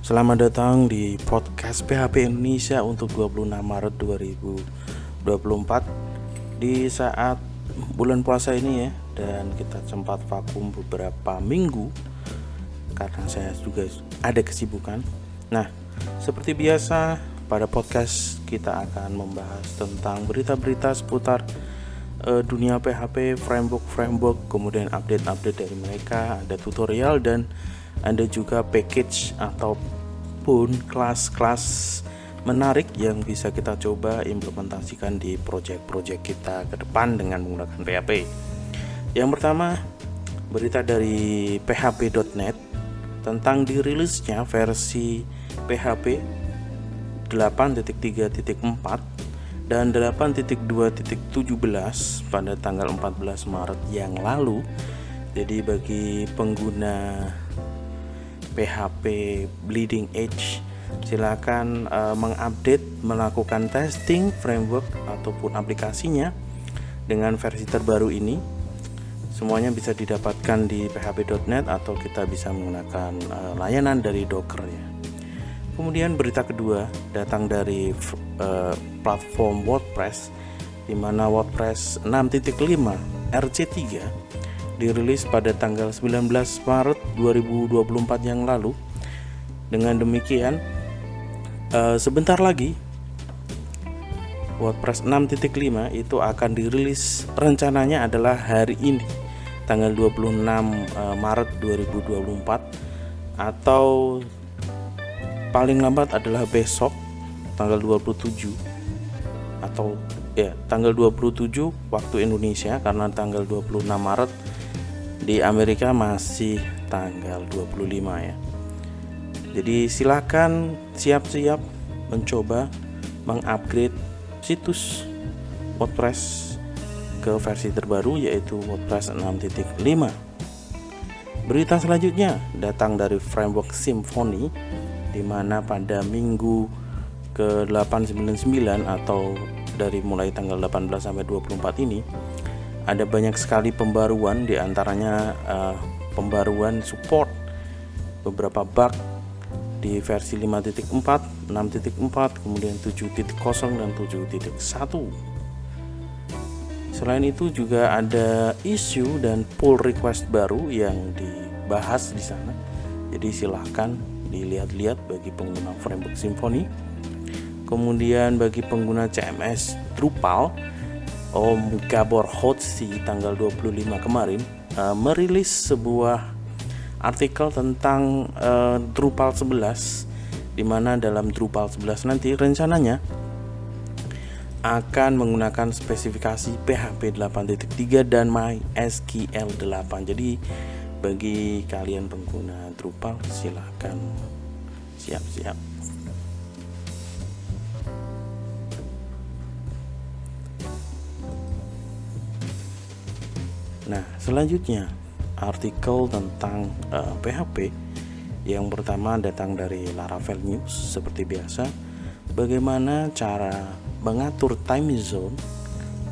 Selamat datang di podcast PHP Indonesia untuk 26 Maret 2024 di saat bulan puasa ini ya, dan kita sempat vakum beberapa minggu karena saya juga ada kesibukan. Nah, seperti biasa pada podcast kita akan membahas tentang berita-berita seputar dunia PHP, framework, kemudian update dari mereka, ada tutorial dan ada juga package ataupun kelas-kelas menarik yang bisa kita coba implementasikan di project-project kita ke depan dengan menggunakan PHP. Yang pertama, berita dari php.net tentang dirilisnya versi PHP 8.3.4 dan 8.2.17 pada tanggal 14 Maret yang lalu. Jadi bagi pengguna PHP Bleeding Edge, silakan mengupdate, melakukan testing framework ataupun aplikasinya dengan versi terbaru ini. Semuanya bisa didapatkan di php.net atau kita bisa menggunakan layanan dari Docker ya. Kemudian berita kedua datang dari platform WordPress, di mana WordPress 6.5 RC3 dirilis pada tanggal 19 Maret 2024 yang lalu. Dengan demikian, sebentar lagi WordPress 6.5 itu akan dirilis, rencananya adalah hari ini, tanggal 26 Maret 2024, atau paling lambat adalah besok tanggal 27, atau tanggal 27 waktu Indonesia, karena tanggal 26 Maret di Amerika masih tanggal 25 ya. Jadi silakan siap-siap mencoba mengupgrade situs WordPress ke versi terbaru, yaitu WordPress 6.5. Berita selanjutnya datang dari framework Symfony, di mana pada minggu ke-899 atau dari mulai tanggal 18 sampai 24 ini ada banyak sekali pembaruan, diantaranya pembaruan support beberapa bug di versi 5.4, 6.4, kemudian 7.0 dan 7.1. Selain itu juga ada isu dan pull request baru yang dibahas di sana. Jadi silahkan dilihat-lihat bagi pengguna framework Symfony. Kemudian bagi pengguna CMS Drupal, Om Gabor Hotzi tanggal 25 kemarin merilis sebuah artikel tentang Drupal 11, di mana dalam Drupal 11 nanti rencananya akan menggunakan spesifikasi PHP 8.3 dan MySQL 8. Jadi bagi kalian pengguna Drupal silahkan siap-siap. Nah, selanjutnya artikel tentang PHP yang pertama datang dari Laravel News. Seperti biasa, bagaimana cara mengatur time zone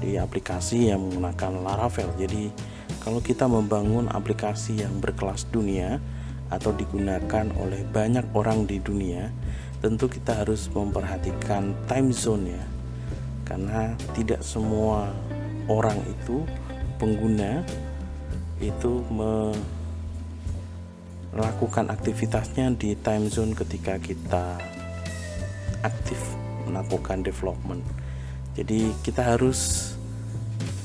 di aplikasi yang menggunakan Laravel. Jadi kalau kita membangun aplikasi yang berkelas dunia atau digunakan oleh banyak orang di dunia, tentu kita harus memperhatikan time zone ya, karena tidak semua orang itu, pengguna itu melakukan aktivitasnya di time zone ketika kita aktif melakukan development. Jadi kita harus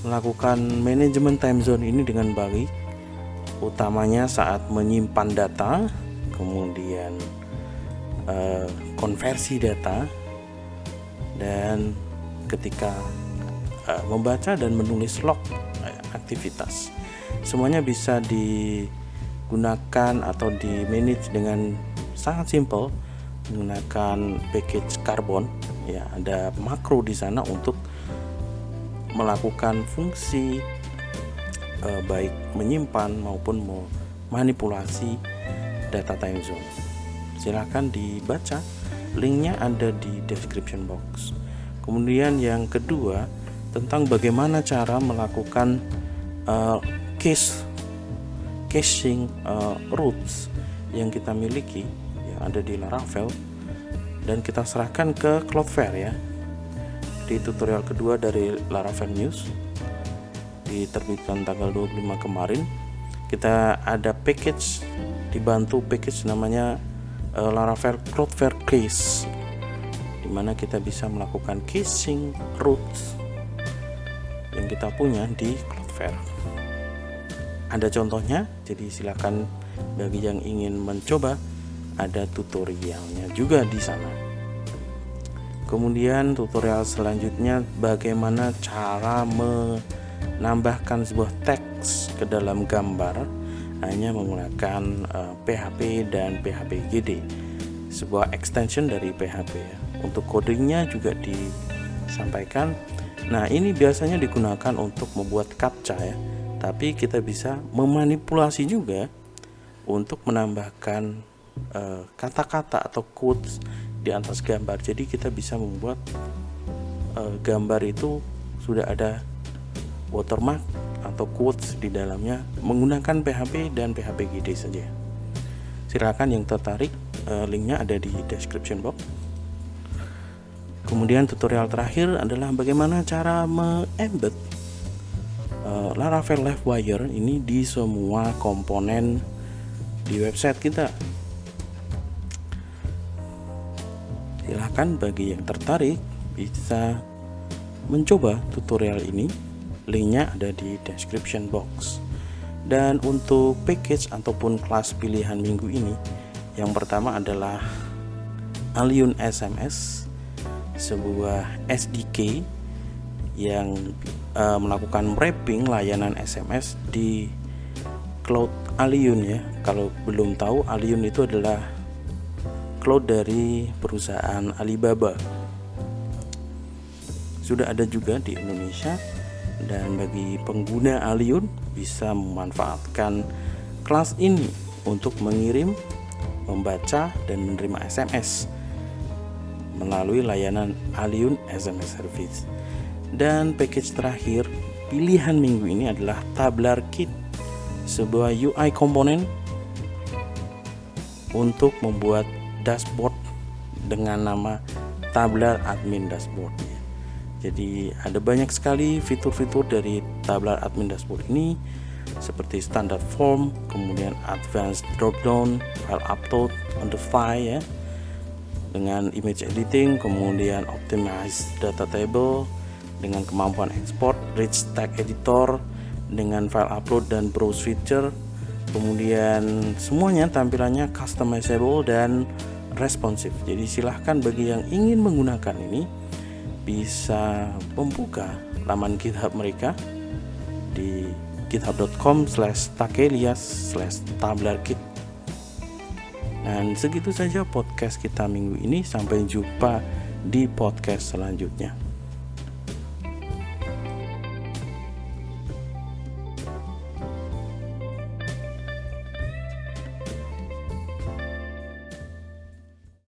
melakukan manajemen time zone ini dengan baik, utamanya saat menyimpan data, kemudian konversi data, dan ketika membaca dan menulis log aktivitas. Semuanya bisa digunakan atau di manage dengan sangat simple menggunakan package Carbon ya. Ada makro di sana untuk melakukan fungsi baik menyimpan maupun memanipulasi data time zone. Silahkan dibaca, linknya ada di description box. Kemudian yang kedua tentang bagaimana cara melakukan caching routes yang kita miliki ya, yang ada di Laravel dan kita serahkan ke Cloudflare ya. Di tutorial kedua dari Laravel News diterbitkan tanggal 25 kemarin, kita ada package, dibantu package namanya Laravel Cloudflare Case, dimana kita bisa melakukan caching roots yang kita punya di Cloudflare. Ada contohnya, jadi silakan bagi yang ingin mencoba, ada tutorialnya juga di sana. Kemudian tutorial selanjutnya bagaimana cara menambahkan sebuah teks ke dalam gambar hanya menggunakan PHP dan PHP-GD, sebuah extension dari PHP ya. Untuk codingnya juga disampaikan. Nah, ini biasanya digunakan untuk membuat captcha ya, tapi kita bisa memanipulasi juga untuk menambahkan kata-kata atau quotes di atas gambar. Jadi kita bisa membuat gambar itu sudah ada watermark atau quotes di dalamnya menggunakan PHP dan PHP-GD saja. Silakan yang tertarik, linknya ada di description box. Kemudian tutorial terakhir adalah bagaimana cara me-embed Laravel Livewire ini di semua komponen di website kita. Silahkan bagi yang tertarik bisa mencoba tutorial ini, linknya ada di description box. Dan untuk package ataupun kelas pilihan minggu ini, yang pertama adalah Allium SMS, sebuah SDK yang melakukan wrapping layanan SMS di Cloud Allium ya. Kalau belum tahu, Allium itu adalah cloud dari perusahaan Alibaba. Sudah ada juga di Indonesia, dan bagi pengguna Allium bisa memanfaatkan kelas ini untuk mengirim, membaca, dan menerima SMS melalui layanan Allium SMS Service. Dan package terakhir pilihan minggu ini adalah TablarKit, sebuah UI komponen untuk membuat dashboard dengan nama Tablar Admin Dashboard. Jadi ada banyak sekali fitur-fitur dari Tablar Admin Dashboard ini, seperti standard form, kemudian advanced dropdown, file upload on the fly ya, dengan image editing, kemudian optimize data table dengan kemampuan export, rich text editor dengan file upload dan browse feature. Kemudian semuanya tampilannya customizable dan responsif. Jadi silahkan bagi yang ingin menggunakan ini bisa membuka laman GitHub mereka di github.com/takelias/tablarkit. Dan segitu saja podcast kita minggu ini. Sampai jumpa di podcast selanjutnya.